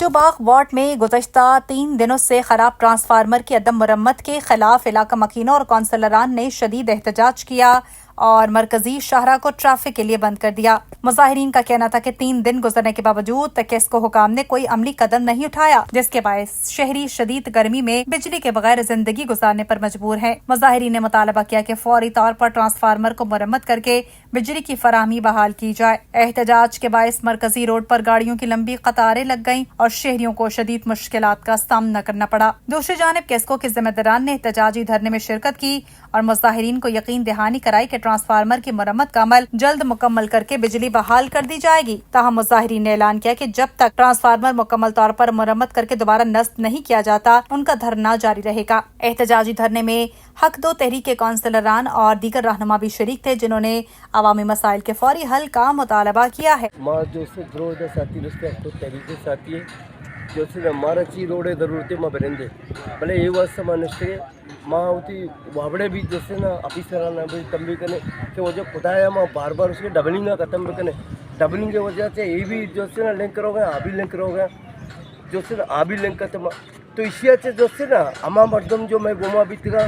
टूबाग ward में गुज़श्ता 3 दिनों से खराब ट्रांसफार्मर की अदम मुरम्मत के खिलाफ इलाका मकीनों और कौंसलरान ने शदीद एहतजाज किया और मरकजी शाहरा को ट्रैफिक के लिए बंद कर दिया। मुजाहिरीन का कहना था कि 3 दिन गुजरने के बावजूद किस्को हुकाम ने कोई अमली कदम नहीं उठाया, जिसके बायस शहरी शदीद गर्मी में बिजली के बगैर जिंदगी गुजारने पर मजबूर है। मुजाहिरीन ने मुतालबा किया कि फौरी तौर पर ट्रांसफार्मर को मुरम्मत करके बिजली की फराहमी बहाल की जाए। एहतजाज के बायस मरकजी रोड पर गाड़ियों की लंबी कतारें लग गईं और शहरियों को शदीद मुश्किलात का सामना करना पड़ा। दूसरी जानिब किस्को के जिम्मेदारान ने एहतजाजी धरने में शिरकत की और मुजाहिरीन को यकीन दहानी कराई कि ट्रांसफार्मर की मरम्मत का अमल जल्द मुकम्मल करके बिजली बहाल कर दी जाएगी। ताहम मुजाहिरीन ने ऐलान किया कि जब तक ट्रांसफार्मर मुकम्मल तौर पर मरम्मत करके दोबारा नस्ब नहीं किया जाता, उनका धरना जारी रहेगा। एहतजाजी धरने में हक दो तहरीक के कौंसलरान और दीगर रहनुमा भी शरीक थे, जिन्होंने अवामी मसाइल के फौरी हल का मुतालबा किया है। हमारा ची रोडे ज़रूरतें माँ बरेंदे भले ये वक्त समझते माँ होती वाबड़े भी जैसे ना ऑफिसराना भी तंबी कने कि वो जो खुदाया माँ बार बार उसके डबलिंग का खत्म भी कने डबलिंग की वजह से ये भी जो से ना लिंक करोगे आबी लिंक करोगे जो से ना आबी लिंक खत्म तो इसी से जो से ना अमा मर्दम जो मैं गोमा बीतगा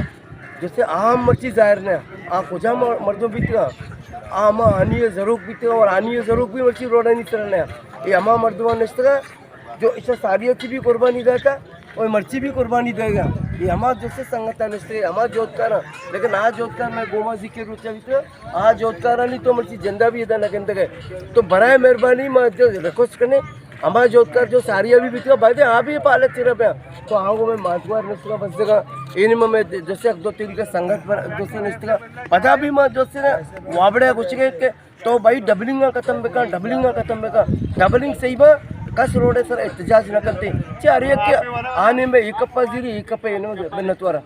जैसे आम मर्ची जाहिर ने आ खुजा मर्दों बीतगा आमा आनिए ज़रूर बीतगा और आनिए ज़रूर भी मर्ची रोड नहीं चलने ये अमा मर्दों ने जो इसे सारियों की भी कुर्बानी देगा और मर्ची भी कुर्बानी देगा। ये हमारा जैसे संगठन है हमारा जोतकार लेकिन आज जोतकार मैं गोमा जी के रूप में आज जोतकार नहीं तो मर्ची जिंदा भी इधर लगन तक है तो बराए मेहरबानी मैं जो रिक्वेस्ट करने हमारा जोतकार जो सारिया भी बीतेगा भाई हाँ भी पालक चिरा पे तो हाँ वो मैं माथुआर नस्ल बस जगह इन में जैसे 2-3 का संगत पर दूसरे नस्ल का पता भी मैं जो से वाबड़े कुछ के तो भाई डबलिंग का खत्म बेका डबलिंग सही बा कस रोड सर एहतजाज न करते चार एक आने में एक जीरी एक नत्वारा